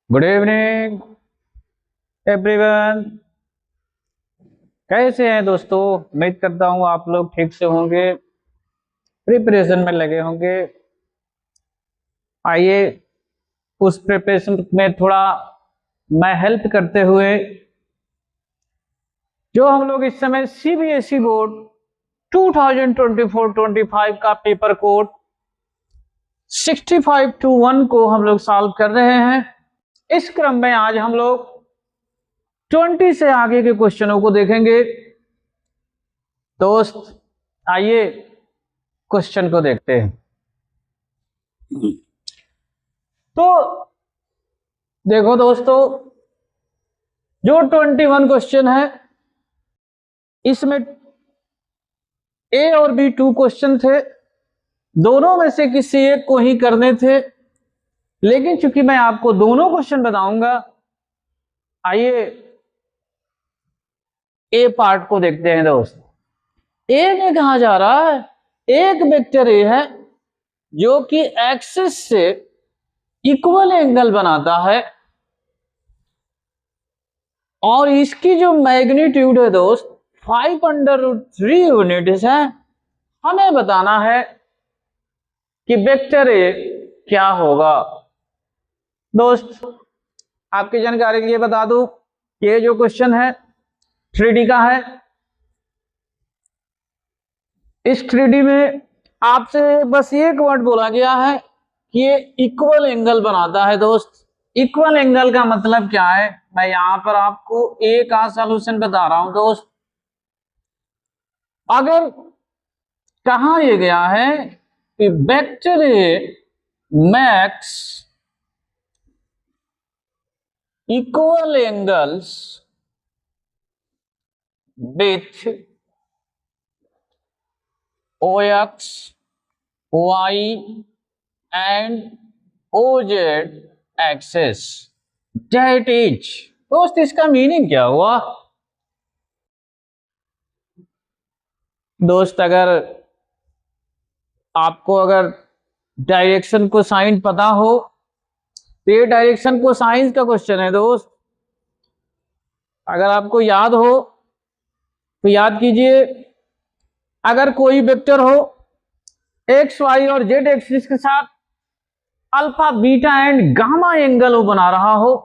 Good evening everyone. कैसे हैं दोस्तों? उम्मीद करता हूँ आप लोग ठीक से होंगे, प्रिपरेशन में लगे होंगे। आइए उस प्रिपरेशन में थोड़ा मैं हेल्प करते हुए, जो हम लोग इस समय सीबीएसई बोर्ड 2024-25 का पेपर कोड 65-1 को हम लोग सॉल्व कर रहे हैं। इस क्रम में आज हम लोग 20 से आगे के क्वेश्चनों को देखेंगे। दोस्त आइए क्वेश्चन को देखते हैं। तो देखो दोस्तों, जो 21 क्वेश्चन है इसमें ए और बी 2 क्वेश्चन थे, दोनों में से किसी एक को ही करने थे, लेकिन चूंकि मैं आपको दोनों क्वेश्चन बताऊंगा, आइए ए पार्ट को देखते हैं। दोस्त ए में कहा जा रहा है एक वेक्टर ए है जो कि एक्सिस से इक्वल एंगल बनाता है और इसकी जो मैग्नीट्यूड है दोस्त 5√3 यूनिट्स है। हमें बताना है कि वेक्टर ए क्या होगा। दोस्त आपकी जानकारी के लिए बता दूं, ये जो क्वेश्चन है 3D का है। इस 3D में आपसे बस एक वर्ड बोला गया है कि ये इक्वल एंगल बनाता है। दोस्त इक्वल एंगल का मतलब क्या है, मैं यहां पर आपको ए का सॉल्यूशन बता रहा हूं। दोस्त अगर कहा यह गया है कि vector A makes equal angles with OX, Y and OZ axes, that is. दोस्त इसका मीनिंग क्या हुआ? दोस्त अगर आपको डायरेक्शन को साइन पता हो तो ये डायरेक्शन को साइंस का क्वेश्चन है। दोस्त अगर आपको याद हो तो याद कीजिए, अगर कोई वेक्टर हो एक्स वाई और जेड एक्सिस के साथ alpha beta and gamma angle वो बना रहा हो,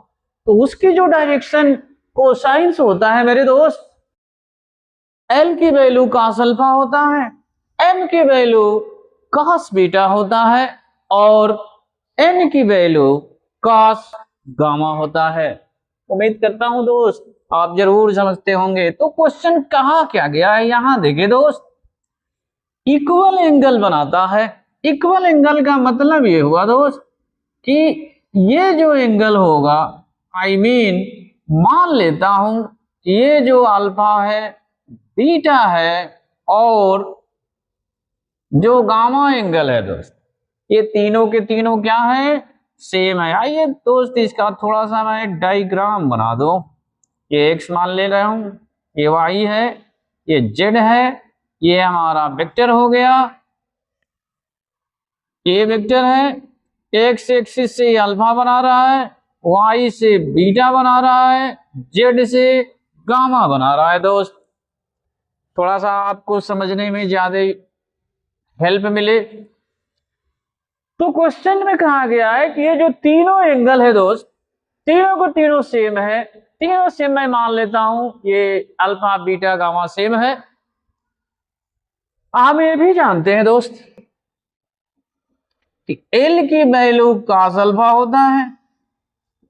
तो उसकी जो डायरेक्शन कोसाइंस होता है मेरे दोस्त, एल की वैल्यू कॉस अल्फा होता है, एम की वैल्यू कॉस बीटा होता है और एन की वैल्यू कॉस गामा होता है। उम्मीद करता हूं दोस्त आप जरूर समझते होंगे। तो क्वेश्चन कहा क्या गया है, यहां देखिए दोस्त, इक्वल एंगल बनाता है। इक्वल एंगल का मतलब ये हुआ दोस्त कि ये जो एंगल होगा, मान लेता हूं ये जो अल्फा है, बीटा है और जो गामा एंगल है दोस्त, ये तीनों के तीनों क्या है, सेम है। आइए दोस्त इसका थोड़ा सा मैं डायग्राम बना दो। ये एक्स मान ले रहा हूं, ये वाई है, ये जेड है, ये हमारा वेक्टर हो गया, ये वेक्टर है। एक्स एक्सिस से अल्फा बना रहा है, वाई से बीटा बना रहा है, जेड से गामा बना रहा है। दोस्त थोड़ा सा आपको समझने में ज्यादा हेल्प मिले, तो क्वेश्चन में कहा गया है कि ये जो तीनों एंगल है दोस्त, तीनों को तीनों सेम है। तीनों सेम मैं मान लेता हूं, ये अल्फा बीटा गामा सेम है। हम ये भी जानते हैं दोस्त कि एल की वैल्यू कॉस अल्फा होता है,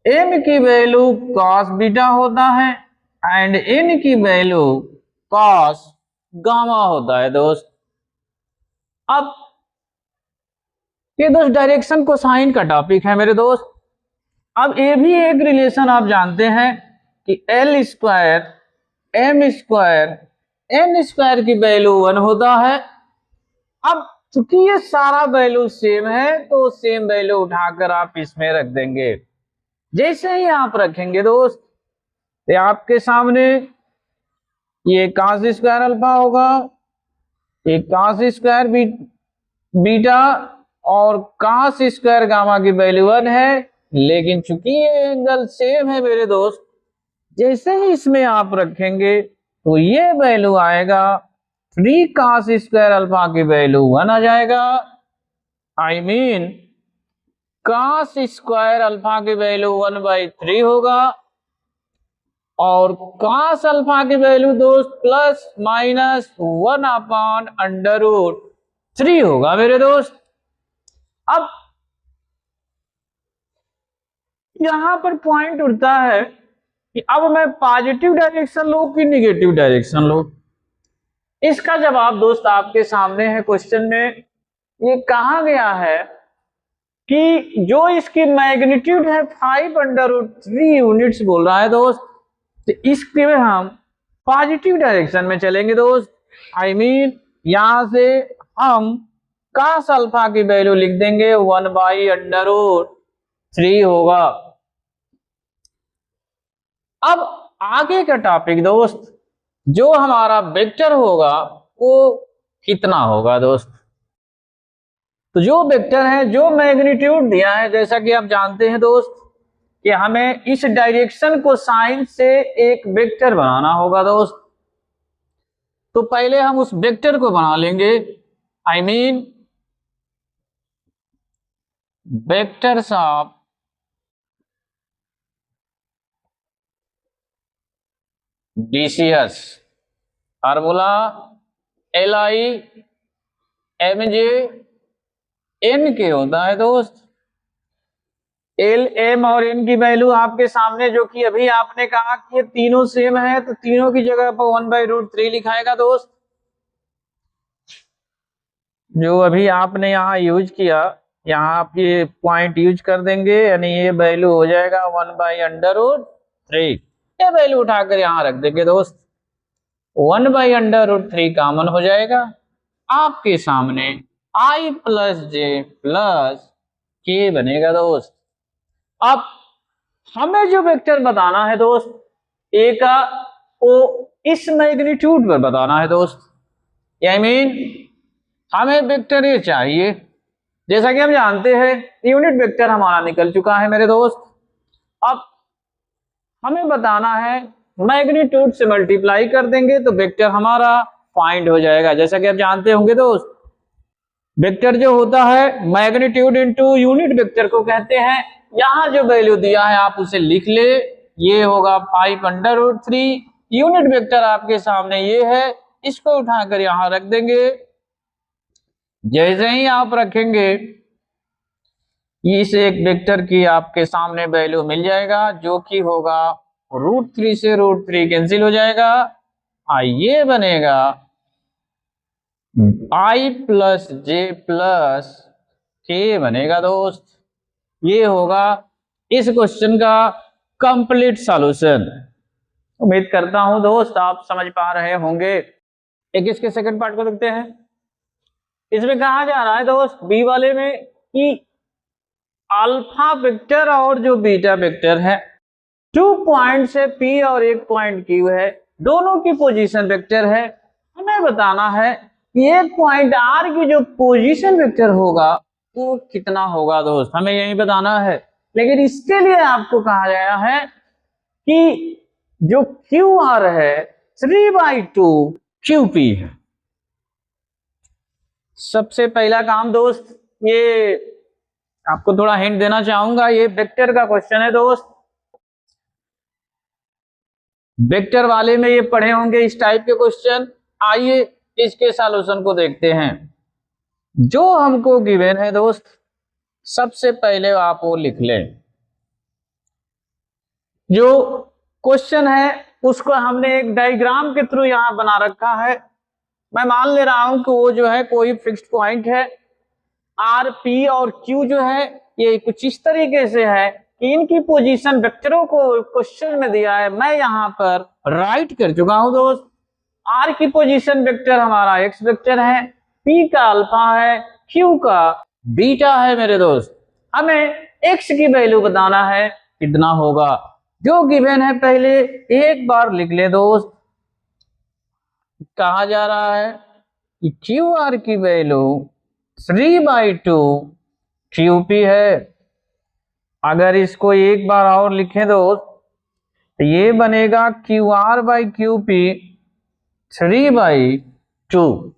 एम की वैल्यू कॉस बीटा होता है एंड एन की वैल्यू कॉस गामा होता है। दोस्त अब ये दोस्त डायरेक्शन कोसाइन का टॉपिक है मेरे दोस्त। अब ये भी एक रिलेशन आप जानते हैं कि L square M square N square की वैल्यू 1 होता है। अब चूंकि ये सारा वैल्यू सेम है तो सेम वैल्यू उठाकर आप इसमें रख देंगे। जैसे ही आप रखेंगे दोस्त, तो आपके सामने ये cos स्क्वायर अल्फा होगा, ये cos स्क्वायर बीटा और cos स्क्वायर गामा की वैल्यू 1 है, लेकिन चूंकि ये एंगल सेम है मेरे दोस्त, जैसे ही इसमें आप रखेंगे तो ये वैल्यू आएगा 3 cos स्क्वायर अल्फा की वैल्यू 1 आ जाएगा। I mean cos square alpha की वैल्यू 1/3 होगा और cos अल्फा की वैल्यू दोस्त प्लस माइनस 1/√3 होगा मेरे दोस्त। अब यहां पर पॉइंट उठता है कि अब मैं पॉजिटिव डायरेक्शन लूं कि निगेटिव डायरेक्शन लूं। इसका जवाब दोस्त आपके सामने है। क्वेश्चन में ये कहा गया है कि जो इसकी मैग्नीट्यूड है 5/√3 यूनिट्स बोल रहा है दोस्त, तो इसके में हम पॉजिटिव डायरेक्शन में चलेंगे दोस्त। आई मीन यहां से हम cos अल्फा की वैल्यू लिख देंगे 1/√3 होगा। अब आगे का टॉपिक दोस्त, जो हमारा वेक्टर होगा वो कितना होगा दोस्त। तो जो वेक्टर है, जो मैग्नीट्यूड दिया है, जैसा कि आप जानते हैं दोस्त कि हमें इस डायरेक्शन को साइन से एक वेक्टर बनाना होगा दोस्त। तो पहले हम उस वेक्टर को बना लेंगे। I mean vectors of DCS formula LIMJ/N होता है दोस्त। L, M और N की वैल्यू आपके सामने, जो कि अभी आपने कहा कि ये तीनों सेम है, तो तीनों की जगह पर 1/√3 लिखाएगा दोस्त। जो अभी आपने यहाँ यूज किया, यहाँ आप ये पॉइंट यूज कर देंगे, यानी ये वैल्यू हो जाएगा 1/√3। ये वैल्यू उठाकर यहाँ रख देंगे दोस्त। 1/√3 कॉमन हो जाएगा। आपके सामने I + J + K बनेगा दोस्त। अब हमें जो वेक्टर बताना है दोस्त, ए का, वो इस मैग्नीट्यूड पर बताना है दोस्त। आई मीन हमें वेक्टर ये चाहिए। जैसा कि हम जानते हैं यूनिट वेक्टर हमारा निकल चुका है मेरे दोस्त। अब हमें बताना है, मैग्नीट्यूड से मल्टीप्लाई कर देंगे तो वेक्टर हमारा फाइंड हो जाएगा। जैसा कि आप जानते होंगे दोस्त, वेक्टर जो होता है मैग्नीट्यूड इनटू यूनिट वेक्टर को कहते हैं। यहां जो वैल्यू दिया है आप उसे लिख ले, ये होगा 5/√3। यूनिट वेक्टर आपके सामने ये है, इसको उठाकर यहां रख देंगे। जैसे ही आप रखेंगे इस एक वेक्टर की आपके सामने वैल्यू मिल जाएगा, जो कि होगा √3 से √3 कैंसिल हो जाएगा। ये बनेगा I + J + K बनेगा दोस्त। ये होगा इस क्वेश्चन का कंप्लीट सॉल्यूशन। उम्मीद करता हूं दोस्त आप समझ पा रहे होंगे। एक इसके सेकंड पार्ट को देखते हैं। इसमें कहा जा रहा है दोस्त बी वाले में कि अल्फा वेक्टर और जो बीटा वेक्टर है, 2 पॉइंट है P और 1 पॉइंट Q है, दोनों की पोजीशन वेक्टर है। हमें बताना है कि एक पॉइंट R की जो पोजीशन वेक्टर होगा वो कितना होगा दोस्त, हमें यही बताना है। लेकिन इसके लिए आपको कहा गया है कि जो QR है 3/2 QP है। सबसे पहला काम दोस्त, ये आपको थोड़ा हिंट देना चाहूंगा, ये वेक्टर का क्वेश्चन है दोस्त। वेक्टर वाले में ये पढ़े होंगे इस टाइप के क्वेश्चन। आइए इसके सॉल्यूशन को देखते हैं। जो हमको गिवन है दोस्त, सबसे पहले आप वो लिख लें। जो क्वेश्चन है उसको हमने एक डायग्राम के थ्रू यहां बना रखा है। मैं मान ले रहा हूं कि वो जो है कोई फिक्स्ड पॉइंट है। R, P और Q जो है ये कुछ इस तरीके से है कि इनकी पोजीशन वेक्टरों को क्वेश्चन में दिया है। मैं यहां पर राइट कर चुका हूं दोस्त। R की पोजीशन वेक्टर हमारा x वेक्टर है, P का अल्फा है, Q का बीटा है मेरे दोस्त। हमें x की वैल्यू बताना है कितना होगा। जो गिवन है पहले एक बार लिख ले दोस्त। कहा जा रहा है कि QR की वैल्यू 3/2 QP है। अगर इसको एक बार और लिखें दोस्त तो ये बनेगा Q R by Q P 3/2।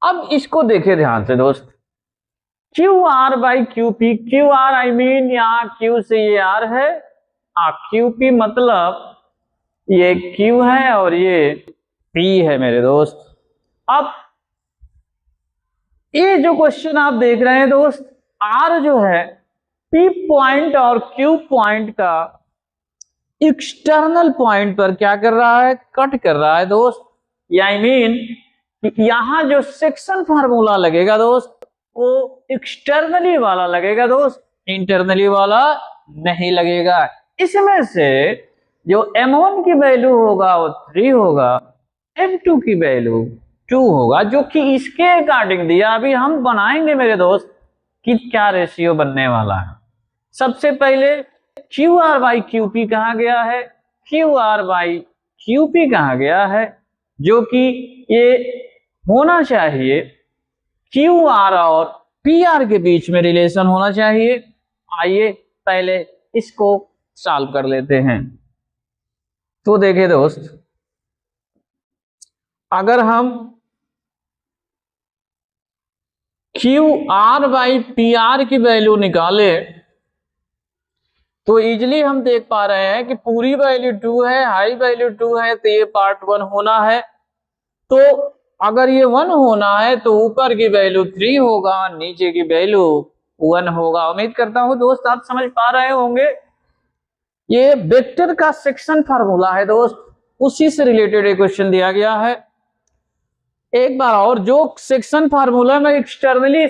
अब इसको देखे ध्यान से दोस्त, Q R by Q P, Q R I mean यहाँ क्यू से ये आर है, क्यू पी मतलब ये क्यू है और ये पी है मेरे दोस्त। अब ये जो क्वेश्चन आप देख रहे हैं दोस्त, आर जो है पी पॉइंट और क्यू पॉइंट का एक्सटर्नल पॉइंट पर क्या कर रहा है, कट कर रहा है दोस्त। आई मीन यहां जो सेक्शन फार्मूला लगेगा दोस्त वो एक्सटर्नली वाला लगेगा दोस्त, इंटरनली वाला नहीं लगेगा। इसमें से जो M1 की वैल्यू होगा वो 3 होगा, M2 की वैल्यू 2 होगा, जो कि इसके अकॉर्डिंग दिया। अभी हम बनाएंगे मेरे दोस्त कि क्या रेशियो बनने वाला है। सबसे पहले Q R by Q P कहा गया है, Q R by Q P कहा गया है, जो कि ये होना चाहिए क्यू आर और पी आर के बीच में रिलेशन होना चाहिए। आइए पहले इसको सॉल्व कर लेते हैं। तो देखिए दोस्त, अगर हम Q R by P R की वैल्यू निकाले तो इजिली हम देख पा रहे हैं कि पूरी वैल्यू 2 है, हाई वैल्यू 2 है, तो ये पार्ट 1 होना है। तो अगर ये 1 होना है तो ऊपर की वैल्यू 3 होगा, नीचे की वैल्यू 1 होगा। उम्मीद करता हूं दोस्त आप समझ पा रहे होंगे। ये वेक्टर का सेक्शन फार्मूला है दोस्त, उसी से रिलेटेड एक क्वेश्चन दिया गया है। एक बार और, जो सेक्शन फार्मूला में एक्सटर्नली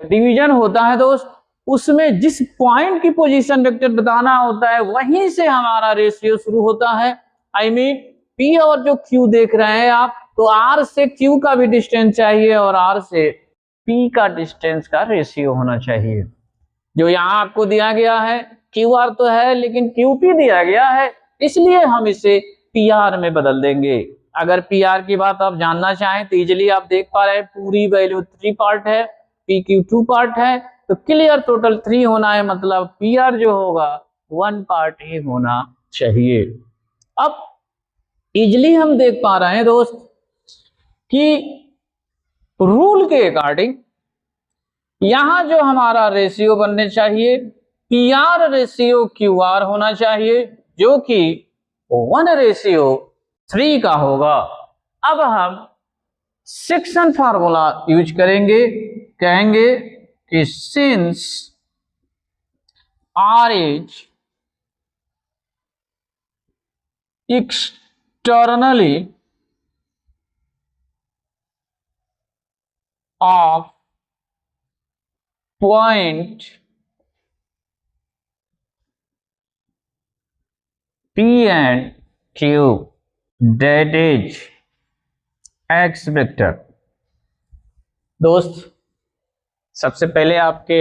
डिवीजन होता है दोस्त, उसमें जिस पॉइंट की पोजीशन वेक्टर बताना होता है वहीं से हमारा रेशियो शुरू होता है। आई मीन पी और जो क्यू देख रहे हैं आप, तो आर से क्यू का भी डिस्टेंस चाहिए और आर से पी का डिस्टेंस का रेशियो होना चाहिए। जो यहाँ आपको दिया गया है क्यू आर तो है लेकिन क्यू पी दिया गया है, इसलिए हम इसे पी आर में बदल देंगे। अगर पी आर की बात आप जानना चाहें तो इजिली आप देख पा रहे हैं पूरी वैल्यू 3 पार्ट है, पी क्यू 2 पार्ट है, तो क्लियर टोटल 3 होना है, मतलब पी आर जो होगा 1 पार्ट ही होना चाहिए। अब इजिली हम देख पा रहे हैं दोस्त कि रूल के अकॉर्डिंग यहां जो हमारा रेशियो बनने चाहिए P R ratio Q R होना चाहिए, जो कि 1:3 का होगा। अब हम सेक्शन फार्मूला यूज करेंगे, कहेंगे कि since R is externally of point P and Q, that is X vector. दोस्त सबसे पहले आपके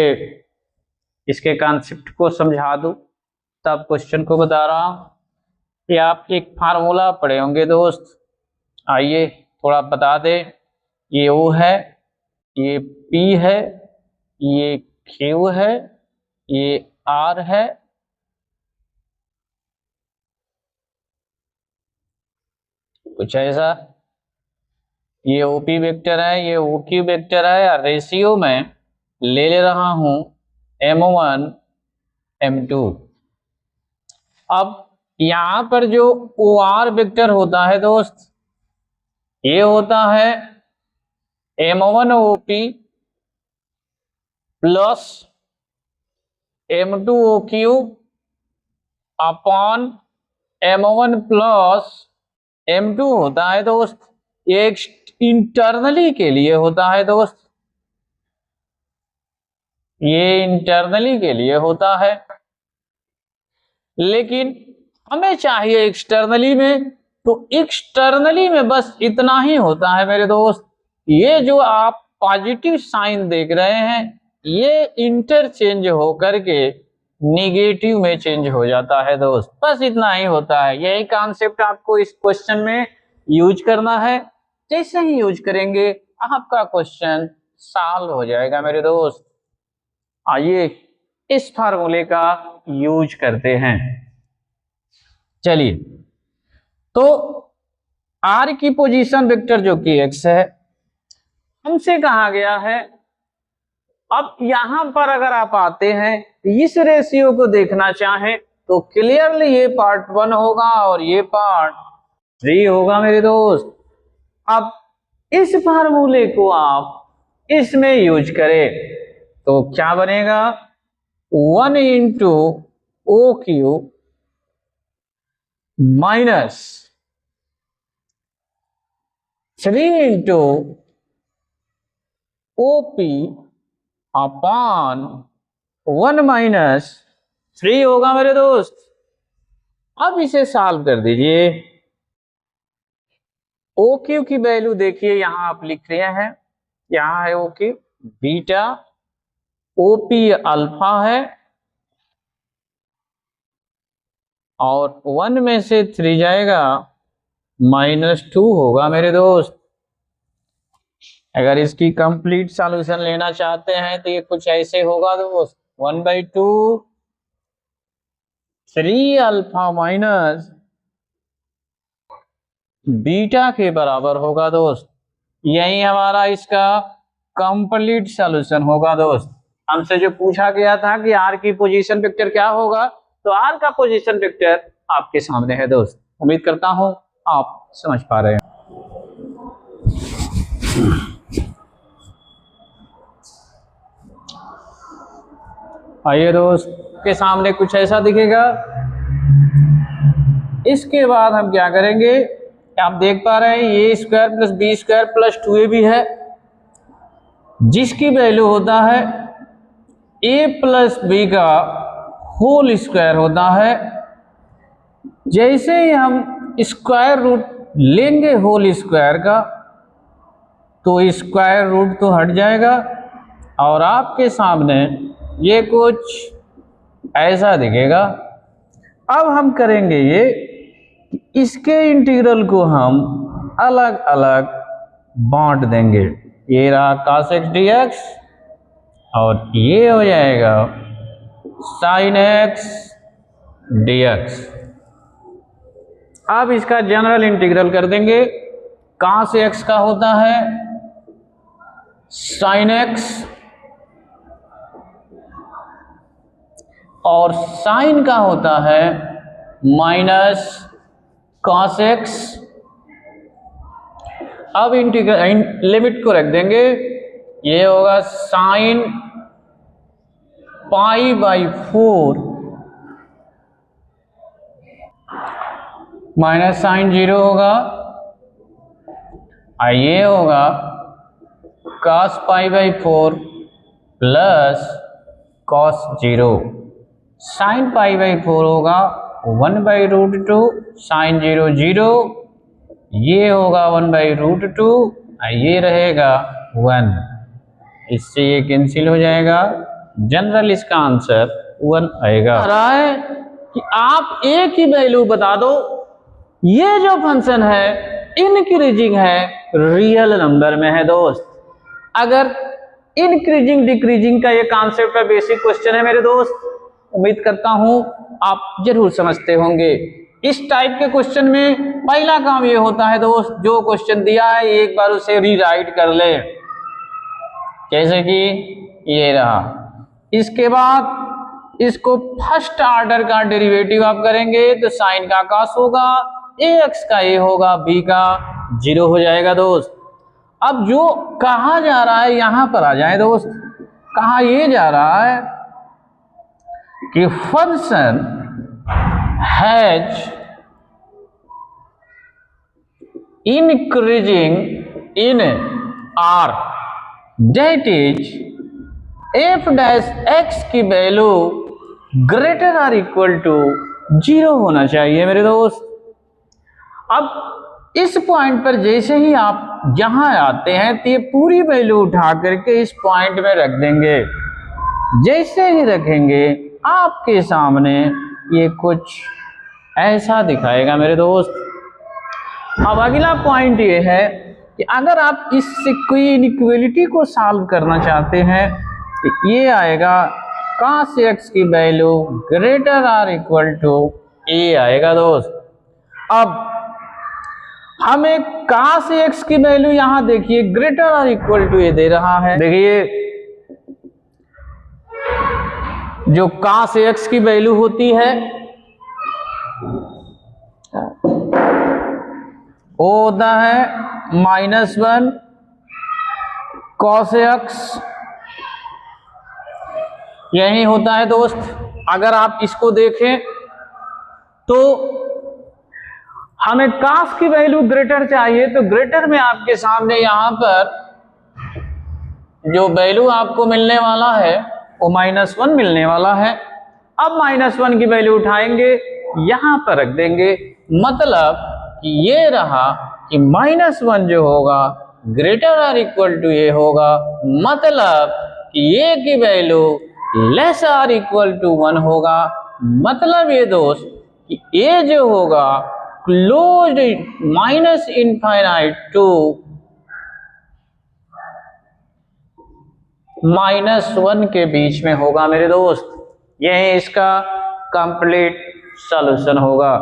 इसके कॉन्सेप्ट को समझा दूं, तब क्वेश्चन को बता रहा हूं कि आप एक फार्मूला पढ़े होंगे दोस्त। आइए थोड़ा बता दे, ये O है, ये P है, ये Q है, ये R है, कुछ ऐसा, ये ओपी वेक्टर है, ये ओक्यू वेक्टर है। रेशियो में ले रहा हूं M1 M2। अब यहां पर जो OR वेक्टर होता है दोस्त, ये होता है M1 OP plus M2 OQ upon M1 plus M2 होता है दोस्त। ये इंटरनली के लिए होता है दोस्त, ये इंटरनली के लिए होता है, लेकिन हमें चाहिए एक्सटर्नली में। तो एक्सटर्नली में बस इतना ही होता है मेरे दोस्त। ये जो आप पॉजिटिव साइन देख रहे हैं ये इंटरचेंज होकर के निगेटिव में चेंज हो जाता है दोस्त, बस इतना ही होता है। यही कॉन्सेप्ट आपको इस क्वेश्चन में यूज करना है। जैसे ही यूज करेंगे आपका क्वेश्चन सॉल्व हो जाएगा मेरे दोस्त। आइए इस फार्मूले का यूज करते हैं। चलिए, तो r की पोजीशन वेक्टर जो कि x है, हमसे कहा गया है, अब यहां पर अगर आप आते हैं इस रेशियो को देखना चाहें तो क्लियरली ये पार्ट 1 होगा और ये पार्ट 3 होगा मेरे दोस्त। अब इस फार्मूले को आप इसमें यूज करें तो क्या बनेगा, 1 into O Q minus 3 into OP upon 1 minus 3 होगा मेरे दोस्त। अब इसे सॉल्व कर दीजिए। OQ की वैल्यू देखिए, यहां आप लिख रहे हैं, यहां है OQ बीटा, OP अल्फा है और 1 में से 3 जाएगा -2 होगा मेरे दोस्त। अगर इसकी कंप्लीट सॉल्यूशन लेना चाहते हैं तो ये कुछ ऐसे होगा दोस्त, 1/2 3 अल्फा माइनस बीटा के बराबर होगा दोस्त। यही हमारा इसका कंप्लीट सॉल्यूशन होगा दोस्त। हमसे जो पूछा गया था कि r की पोजीशन वेक्टर क्या होगा, तो r का पोजीशन वेक्टर आपके सामने है दोस्त। उम्मीद करता हूं आप समझ पा रहे हैं। आइए दोस्त, के सामने कुछ ऐसा दिखेगा। इसके बाद हम क्या करेंगे, आप देख पा रहे हैं ये square plus B square plus 2ab है, जिसकी वैल्यू होता है a प्लस बी का होल स्क्वायर होता है। जैसे ही हम स्क्वायर रूट लेंगे होल स्क्वायर का तो स्क्वायर रूट तो हट जाएगा और आपके सामने ये कुछ ऐसा दिखेगा। अब हम करेंगे ये, इसके इंटीग्रल को हम अलग अलग बांट देंगे। ये रहा cos x dx और ये हो जाएगा sin x dx। अब इसका जनरल इंटीग्रल कर देंगे। cos x का होता है sin x और sin का होता है माइनस cos x। अब इंटीग्रल लिमिट को रख देंगे, ये होगा sin π/4 माइनस sin 0 होगा, ये होगा cos π/4 प्लस cos 0। sin π/4 होगा 1/√2 sin 0 0, ये होगा 1/√2, ये रहेगा 1, इससे ये कैंसिल हो जाएगा। जनरल इसका आंसर 1 आएगा। रहा है कि आप a की वैल्यू बता दो। ये जो फंक्शन है इंक्रीजिंग है, रियल नंबर में है दोस्त। अगर इंक्रीजिंग डिक्रीजिंग का ये कॉन्सेप्ट का बेसिक क्वेश्चन है मेरे दोस्त, उम्मीद करता हूं आप जरूर समझते होंगे। इस टाइप के क्वेश्चन में पहला काम ये होता है दोस्त, जो क्वेश्चन दिया है एक बार उसे रीराइट कर ले, जैसे कि ये रहा। इसके बाद इसको फर्स्ट ऑर्डर का डेरिवेटिव आप करेंगे तो साइन का cos होगा, ax का a होगा, b का 0 हो जाएगा दोस्त। अब जो कहा जा रहा है यहां पर आ जाए दोस्त, कहा ये जा रहा है कि function has increasing in r, that is f dash x की value greater or equal to 0 होना चाहिए मेरे दोस्त। अब इस पॉइंट पर जैसे ही आप यहां आते हैं तो ये पूरी वैल्यू उठा करके इस पॉइंट में रख देंगे। जैसे ही रखेंगे आपके सामने ये कुछ ऐसा दिखाएगा मेरे दोस्त। अब अगला पॉइंट ये है कि अगर आप इससे कोई इनइक्वालिटी को सॉल्व करना चाहते हैं तो ये आएगा cos x की value greater or equal to A आएगा दोस्त। अब हमें cos x की वैल्यू यहां देखिए ग्रेटर आर इक्वल टू ए दे रहा है। देखिए जो cos x की वैल्यू होती है वो होता है -1 cos x, यही होता है दोस्त। अगर आप इसको देखें तो हमें cos की वैल्यू ग्रेटर चाहिए, तो ग्रेटर में आपके सामने यहां पर जो वैल्यू आपको मिलने वाला है वो -1 मिलने वाला है। अब -1 की वैल्यू उठाएंगे यहां पर रख देंगे, मतलब कि ये रहा कि -1 जो होगा greater or equal to A होगा, मतलब कि ए की value less or equal to 1 होगा। मतलब ये दोस्त कि ए जो होगा क्लोज्ड -इनफाइनाइट टू -1 के बीच में होगा मेरे दोस्त। यही इसका कंप्लीट सॉल्यूशन होगा।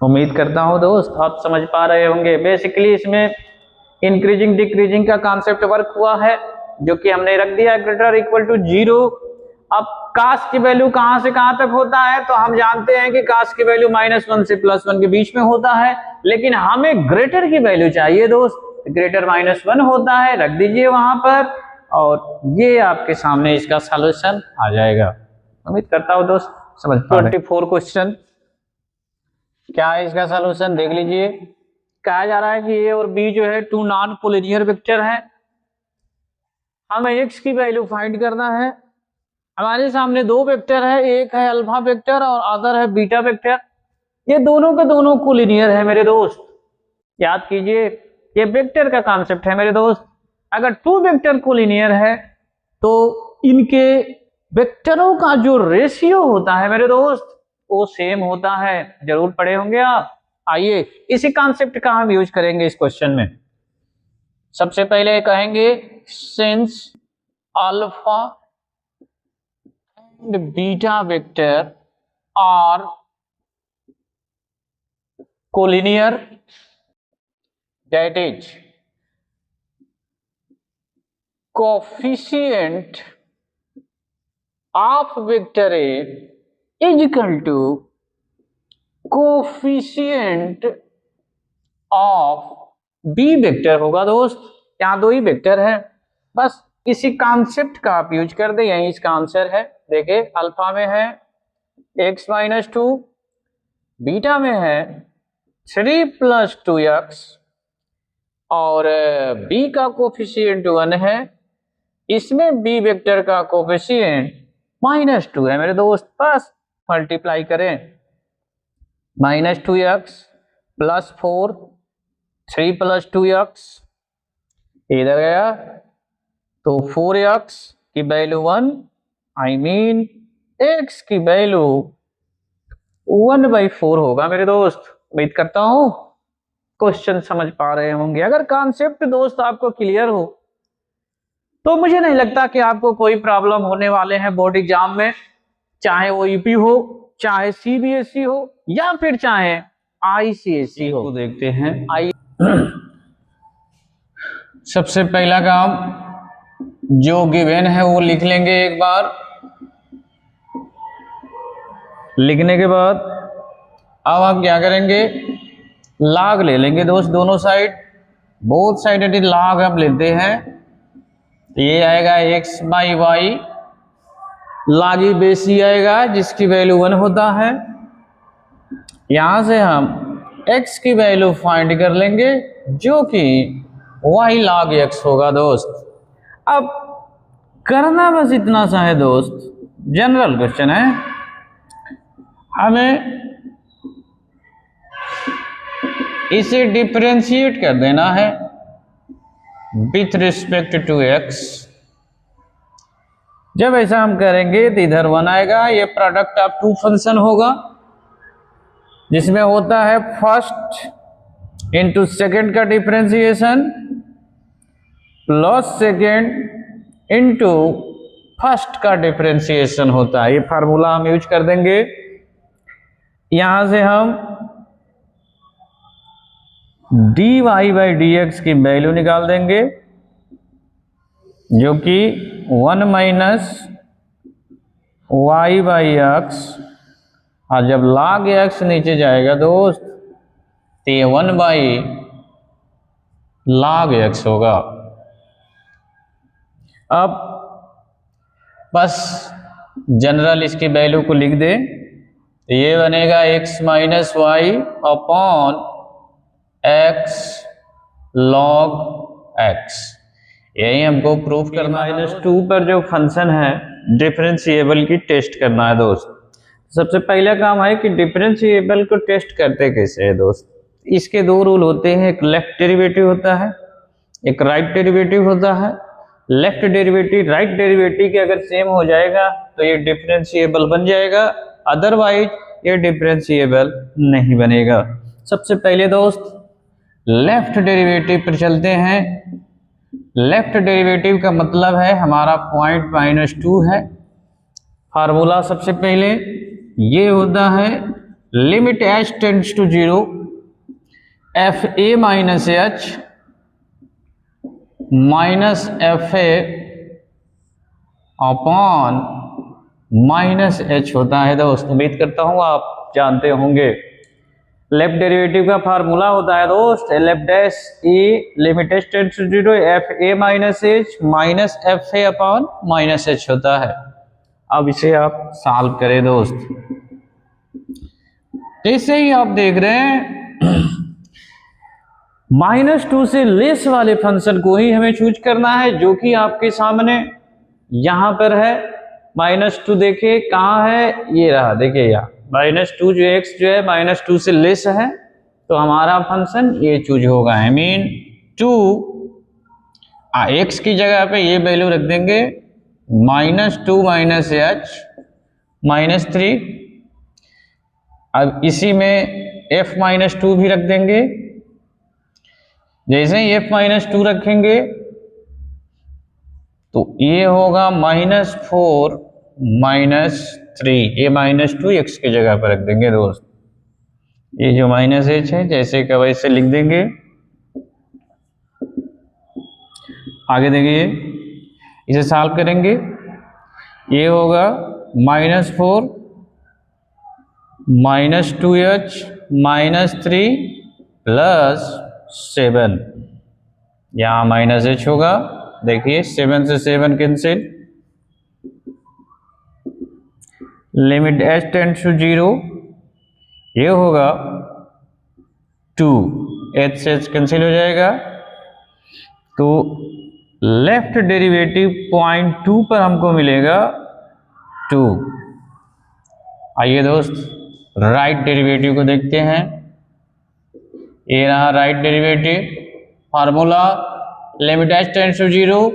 उम्मीद करता हूं दोस्त आप समझ पा रहे होंगे। बेसिकली इसमें इंक्रीजिंग डिक्रीजिंग का कॉन्सेप्ट वर्क हुआ है, जो कि हमने रख दिया है ग्रेटर इक्वल टू 0। अब cos की वैल्यू कहां से कहां तक होता है, तो हम जानते हैं कि cos की वैल्यू -1 से +1 के बीच में होता है, लेकिन हमें ग्रेटर की वैल्यू चाहिए दोस्त। ग्रेटर -1 होता है, रख दीजिए वहां पर, और ये आपके सामने इसका सॉल्यूशन आ जाएगा। उम्मीद करता हूं दोस्त समझ पा रहे। 24 क्वेश्चन क्या है इसका सॉल्यूशन देख लीजिए। कहा जा रहा है कि ए और बी जो है 2 नॉन कोलिनियर वेक्टर है। हमें x की वैल्यू फाइंड करना है। हमारे सामने 2 वेक्टर है, एक है अल्फा वेक्टर और अदर है बीटा वेक्टर। ये दोनों के दोनों कोलिनियर है मेरे दोस्त। याद कीजिए ये वेक्टर का कॉन्सेप्ट है मेरे दोस्त। अगर 2 वेक्टर कोलिनियर है तो इनके वेक्टरों का जो रेशियो होता है मेरे दोस्त वो सेम होता है। जरूर पढ़े होंगे आप। आइए इसी कॉन्सेप्ट का हम यूज करेंगे इस क्वेश्चन में। सबसे पहले कहेंगे since alpha and beta vector are collinear, that is coefficient of vector A is equal to coefficient of B vector होगा दोस्त। यहाँ 2 ही वेक्टर है, बस इसी कॉन्सेप्ट का आप यूज कर दे, यही इसका आंसर है। देखिए अल्फा में है x-2, बीटा में है 3 + 2x और b का कोफिशिएंट 1 है। इसमें b वेक्टर का कोफिशिएंट -2 है मेरे दोस्त। बस मल्टीप्लाई करें, -2x + 4 3 + 2x इधर गया तो 4x की वैल्यू 1, आई मीन x की वैल्यू 1/4 होगा मेरे दोस्त। उम्मीद करता हूं क्वेश्चन समझ पा रहे होंगे। अगर कॉन्सेप्ट दोस्त आपको क्लियर हो तो मुझे नहीं लगता कि आपको कोई प्रॉब्लम होने वाले हैं बोर्ड एग्जाम में, चाहे वो यूपी हो, चाहे सीबीएसई हो, या फिर चाहे आईसीएसई हो। तो देखते हैं आई सबसे पहला काम जो गिवन है वो लिख लेंगे एक बार। लिखने के बाद अब आप क्या करेंगे, लॉग ले लेंगे दोस्त दोनों साइड, बोथ साइड लॉग हम लेते हैं। ये आएगा x/y, लॉग बेसी आएगा जिसकी वैल्यू 1 होता है। यहां से हम x की वैल्यू फाइंड कर लेंगे जो कि y log x होगा दोस्त। अब करना बस इतना सा है दोस्त, जनरल क्वेश्चन है। हमें इसे डिफरेंशिएट कर देना है विथ रिस्पेक्ट टू x। जब ऐसा हम करेंगे तो इधर 1 आएगा। ये प्रोडक्ट ऑफ 2 फंक्शन होगा जिसमें होता है फर्स्ट इंटू सेकेंड का differentiation plus second into first का डिफरेंशिएशन होता है। ये फार्मूला हम यूज कर देंगे। यहां से हम dy बाई डी एक्स की वैल्यू निकाल देंगे, जो कि 1 माइनस वाई बाई एक्स, और जब log x नीचे जाएगा दोस्त तो ये 1 बाई log x होगा। अब बस जनरल इसकी वैल्यू को लिख दे तो ये बनेगा x minus y upon x log x। यही हमको प्रूफ करना है। -2 पर जो फंक्शन है डिफरेंशिएबल की टेस्ट करना है दोस्त। सबसे पहला काम है कि डिफरेंशिएबल को टेस्ट करते कैसे है दोस्त। इसके दो रूल होते हैं, एक लेफ्ट डेरिवेटिव होता है, एक राइट डेरिवेटिव होता है। लेफ्ट डेरिवेटिव राइट डेरिवेटिव के अगर सेम हो जाएगा तो ये डिफरेंशिएबल बन जाएगा, अदरवाइज ये डिफरेंशिएबल नहीं बनेगा। सबसे पहले दोस्त लेफ्ट डेरिवेटिव पर चलते हैं। लेफ्ट डेरिवेटिव का मतलब है हमारा पॉइंट -2 है। फार्मूला सबसे पहले ये होता है limit h tends to 0 F A minus H minus F A upon minus H होता है दोस्त। उम्मीद करता हूँ आप जानते होंगे। लेफ्ट डेरिवेटिव का फार्मूला होता है दोस्त L F dash A limit h tends to 0 F A minus H minus F A upon minus H होता है। अब इसे आप सॉल्व करें दोस्त। जैसे ही आप देख रहे हैं -2 से लेस वाले फंक्शन को ही हमें चूज करना है, जो कि आपके सामने यहां पर है। -2 देखिए कहाँ है, ये रहा, देखिए यहाँ -2 जो x जो है -2 से लेस है तो हमारा फंक्शन ये चूज होगा। आई मीन 2 x की जगह पे ये वैल्यू रख देंगे -2 माइनस एच -3। अब इसी में f-2 भी रख देंगे। जैसे ही f-2 रखेंगे तो ये होगा -4 -3। ये -2 x की जगह पर रख देंगे दोस्त। ये जो -h है जैसे का वैसे लिख देंगे। आगे देखिए इसे सॉल्व करेंगे। ये होगा -4 -2h -3 प्लस 7। यहाँ -h होगा, देखिए 7 से 7 cancel. Limit h tends to 0 ये होगा 2, h से h कैंसिल हो जाएगा। तो लेफ्ट डेरिवेटिव पॉइंट 2 पर हमको मिलेगा 2। आइए दोस्त राइट डेरिवेटिव को देखते हैं। ये रहा right derivative. Formula limit h tends to 0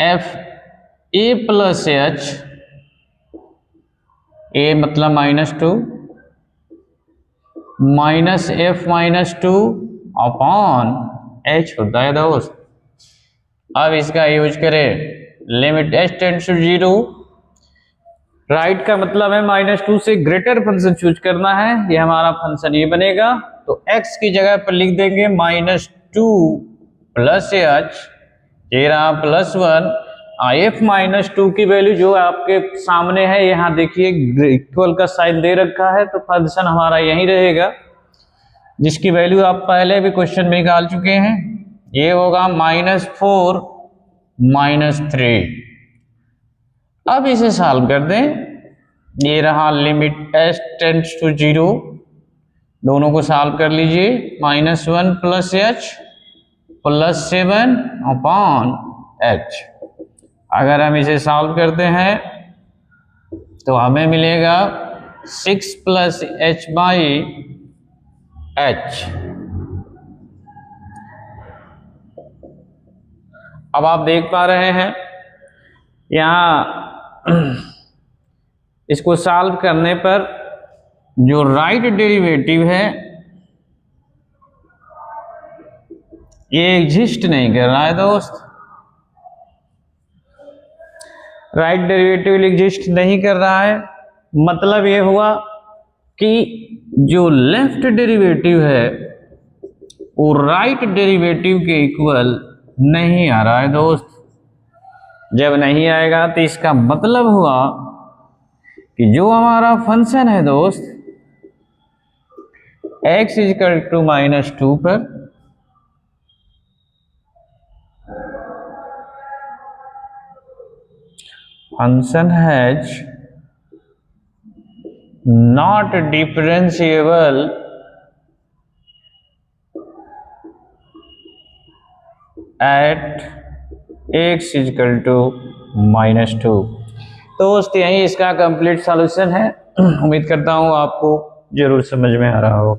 F A plus H, A मतलब -2 माइनस एफ -2 अपॉन एच होता है दोस्त। अब इसका यूज करें limit h tends to 0। Right का मतलब है -2 से ग्रेटर फंक्शन चूज करना है। ये हमारा फंक्शन ये बनेगा। तो x की जगह पर लिख देंगे -2 प्लस एच, ये रहा +1। f-2 की वैल्यू जो आपके सामने है, यहाँ देखिए इक्वल का साइन दे रखा है, तो फंक्शन हमारा यही रहेगा, जिसकी वैल्यू आप पहले भी क्वेश्चन में निकाल चुके हैं। ये होगा -4 -3। अब इसे सॉल्व कर दें। ये रहा लिमिट h टेंड्स टू 0, दोनों को सॉल्व कर लीजिए। -1 plus h plus 7 upon h। अगर हम इसे सॉल्व करते हैं तो हमें मिलेगा 6 प्लस h बाई h। अब आप देख पा रहे हैं यहाँ इसको सॉल्व करने पर जो राइट डेरिवेटिव है ये एग्जिस्ट नहीं कर रहा है दोस्त। राइट डेरिवेटिव एग्जिस्ट नहीं कर रहा है, मतलब ये हुआ कि जो लेफ्ट डेरिवेटिव है वो राइट डेरिवेटिव के इक्वल नहीं आ रहा है दोस्त। जब नहीं आएगा तो इसका मतलब हुआ कि जो हमारा फंक्शन है दोस्त x इजकल टू -2 पर function has not differentiable at x is equal to -2। दोस्त यही इसका कंप्लीट सॉल्यूशन है। उम्मीद करता हूँ आपको जरूर समझ में आ रहा हो।